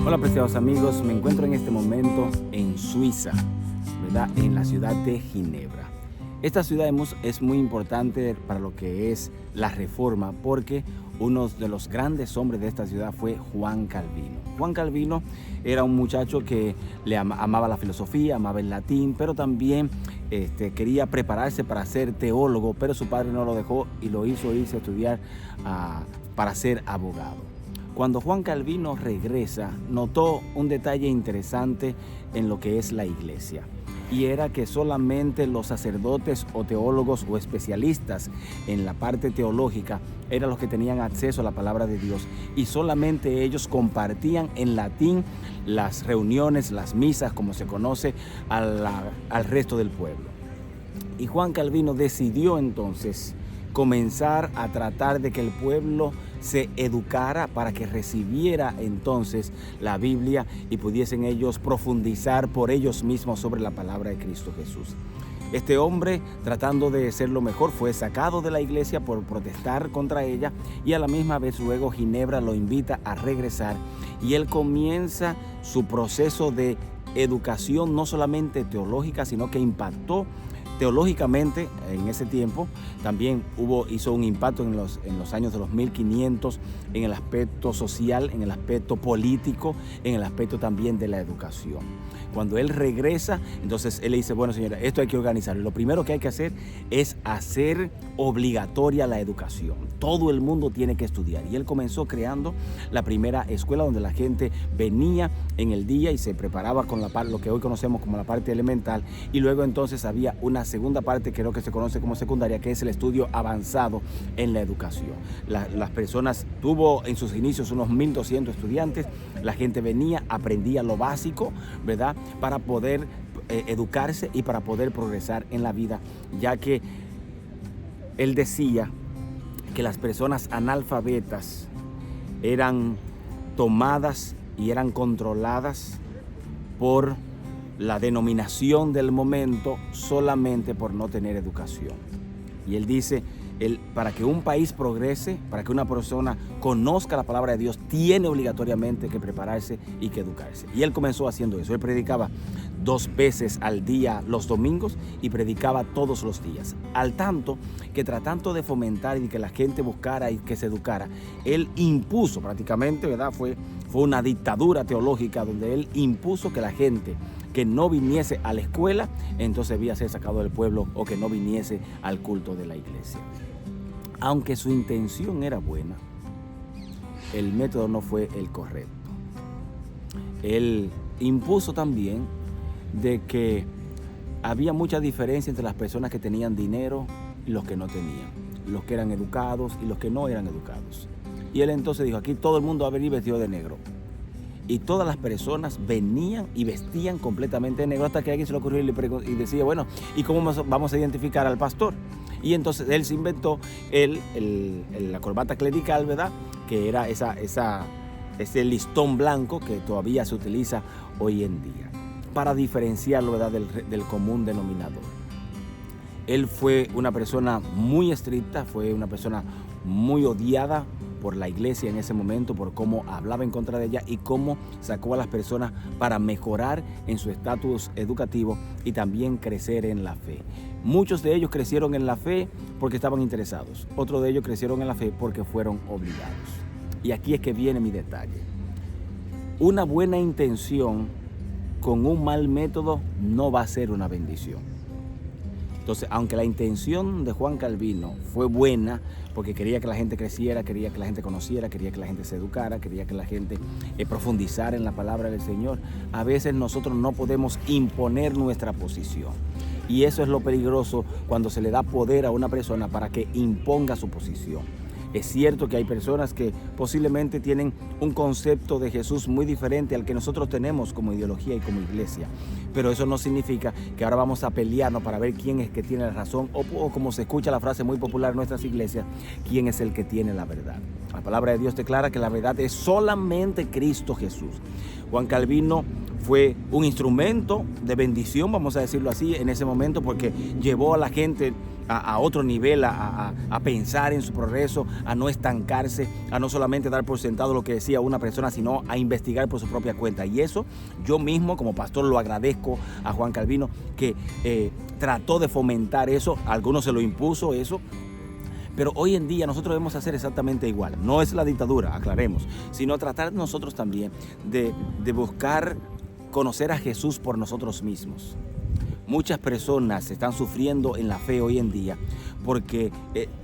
Hola, preciados amigos, me encuentro en este momento en Suiza, ¿verdad? En la ciudad de Ginebra. Esta ciudad es muy importante para lo que es la Reforma, porque uno de los grandes hombres de esta ciudad fue Juan Calvino. Juan Calvino era un muchacho que amaba la filosofía, amaba el latín, pero también quería prepararse para ser teólogo, pero su padre no lo dejó y lo hizo irse a estudiar para ser abogado. Cuando Juan Calvino regresa, notó un detalle interesante en lo que es la iglesia, y era que solamente los sacerdotes o teólogos o especialistas en la parte teológica eran los que tenían acceso a la palabra de Dios, y solamente ellos compartían en latín las reuniones, las misas, como se conoce al resto del pueblo. Y Juan Calvino decidió entonces comenzar a tratar de que el pueblo se educara para que recibiera entonces la Biblia y pudiesen ellos profundizar por ellos mismos sobre la palabra de Cristo Jesús. Este hombre, tratando de ser lo mejor, fue sacado de la iglesia por protestar contra ella, y a la misma vez luego Ginebra lo invita a regresar, y él comienza su proceso de educación, no solamente teológica, sino que impactó teológicamente en ese tiempo. También hizo un impacto en los años de los 1500 en el aspecto social, en el aspecto político, en el aspecto también de la educación. Cuando él regresa, entonces él le dice: bueno, señora, esto hay que organizarlo. Lo primero que hay que hacer es hacer obligatoria la educación. Todo el mundo tiene que estudiar. Y él comenzó creando la primera escuela donde la gente venía en el día y se preparaba con lo que hoy conocemos como la parte elemental, y luego entonces había una segunda parte que es lo que se conoce como secundaria, que es el estudio avanzado en la educación. Las personas, tuvo en sus inicios unos 1200 estudiantes. La gente venía, aprendía lo básico, ¿verdad?, para poder educarse y para poder progresar en la vida, ya que él decía que las personas analfabetas eran tomadas y eran controladas por la denominación del momento solamente por no tener educación. Y él dice, para que un país progrese, para que una persona conozca la palabra de Dios, tiene obligatoriamente que prepararse y que educarse. Y él comenzó haciendo eso. Él predicaba 2 veces al día los domingos y predicaba todos los días. Al tanto que, tratando de fomentar y que la gente buscara y que se educara, él impuso prácticamente, ¿verdad? Fue una dictadura teológica donde él impuso que la gente que no viniese a la escuela, entonces debía ser sacado del pueblo, o que no viniese al culto de la iglesia. Aunque su intención era buena, el método no fue el correcto. Él impuso también de que había mucha diferencia entre las personas que tenían dinero y los que no tenían, los que eran educados y los que no eran educados. Y él entonces dijo: aquí todo el mundo va a venir vestido de negro. Y todas las personas venían y vestían completamente de negro, hasta que alguien se le ocurrió y decía: bueno, ¿y cómo vamos a identificar al pastor? Y entonces él se inventó la corbata clerical, ¿verdad?, que era ese listón blanco que todavía se utiliza hoy en día, para diferenciarlo, ¿verdad?, del común denominador. Él fue una persona muy estricta, fue una persona muy odiada por la iglesia en ese momento, por cómo hablaba en contra de ella y cómo sacó a las personas para mejorar en su estatus educativo y también crecer en la fe. Muchos de ellos crecieron en la fe porque estaban interesados. Otros de ellos crecieron en la fe porque fueron obligados. Y aquí es que viene mi detalle. Una buena intención con un mal método no va a ser una bendición. Entonces, aunque la intención de Juan Calvino fue buena, porque quería que la gente creciera, quería que la gente conociera, quería que la gente se educara, quería que la gente profundizara en la palabra del Señor, a veces nosotros no podemos imponer nuestra posición. Y eso es lo peligroso cuando se le da poder a una persona para que imponga su posición. Es cierto que hay personas que posiblemente tienen un concepto de Jesús muy diferente al que nosotros tenemos como ideología y como iglesia, pero eso no significa que ahora vamos a pelearnos para ver quién es que tiene la razón, o como se escucha la frase muy popular en nuestras iglesias, quién es el que tiene la verdad. La palabra de Dios declara que la verdad es solamente Cristo Jesús. Juan Calvino fue un instrumento de bendición, vamos a decirlo así, en ese momento, porque llevó a la gente a otro nivel, a pensar en su progreso, a no estancarse, a no solamente dar por sentado lo que decía una persona, sino a investigar por su propia cuenta. Y eso yo mismo como pastor lo agradezco a Juan Calvino, que trató de fomentar eso. A algunos se lo impuso eso, pero hoy en día nosotros debemos hacer exactamente igual. No es la dictadura, aclaremos, sino tratar nosotros también de buscar conocer a Jesús por nosotros mismos. Muchas personas están sufriendo en la fe hoy en día porque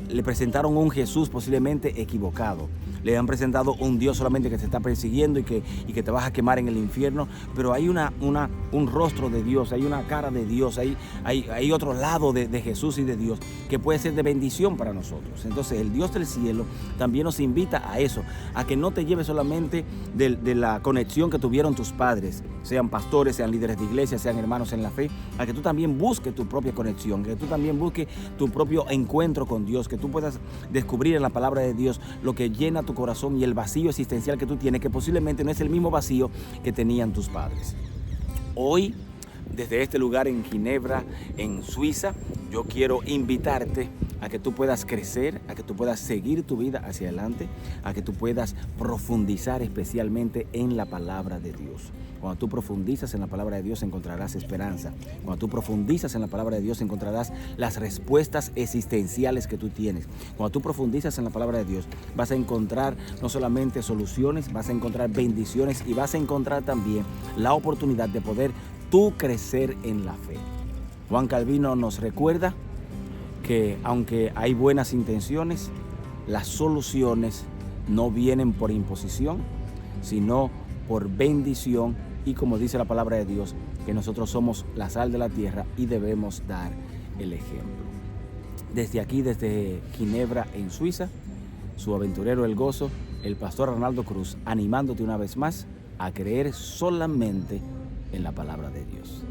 le presentaron un Jesús posiblemente equivocado. Le han presentado un Dios solamente que te está persiguiendo y que te vas a quemar en el infierno, pero hay un rostro de Dios, hay una cara de Dios, hay otro lado de Jesús y de Dios que puede ser de bendición para nosotros. Entonces el Dios del cielo también nos invita a eso, a que no te lleves solamente de la conexión que tuvieron tus padres, sean pastores, sean líderes de iglesia, sean hermanos en la fe, a que tú también busques tu propia conexión, que tú también busques tu propio encuentro con Dios, que tú puedas descubrir en la palabra de Dios lo que llena tu corazón y el vacío existencial que tú tienes, que posiblemente no es el mismo vacío que tenían tus padres. Hoy, desde este lugar en Ginebra, en Suiza, yo quiero invitarte a que tú puedas crecer, a que tú puedas seguir tu vida hacia adelante, a que tú puedas profundizar especialmente en la palabra de Dios. Cuando tú profundizas en la palabra de Dios encontrarás esperanza. Cuando tú profundizas en la palabra de Dios encontrarás las respuestas existenciales que tú tienes. Cuando tú profundizas en la palabra de Dios vas a encontrar no solamente soluciones, vas a encontrar bendiciones y vas a encontrar también la oportunidad de poder tú crecer en la fe. Juan Calvino nos recuerda que aunque hay buenas intenciones, las soluciones no vienen por imposición, sino por bendición. Y como dice la palabra de Dios, que nosotros somos la sal de la tierra y debemos dar el ejemplo. Desde aquí, desde Ginebra, en Suiza, su aventurero El Gozo, el pastor Arnaldo Cruz, animándote una vez más a creer solamente en la palabra de Dios.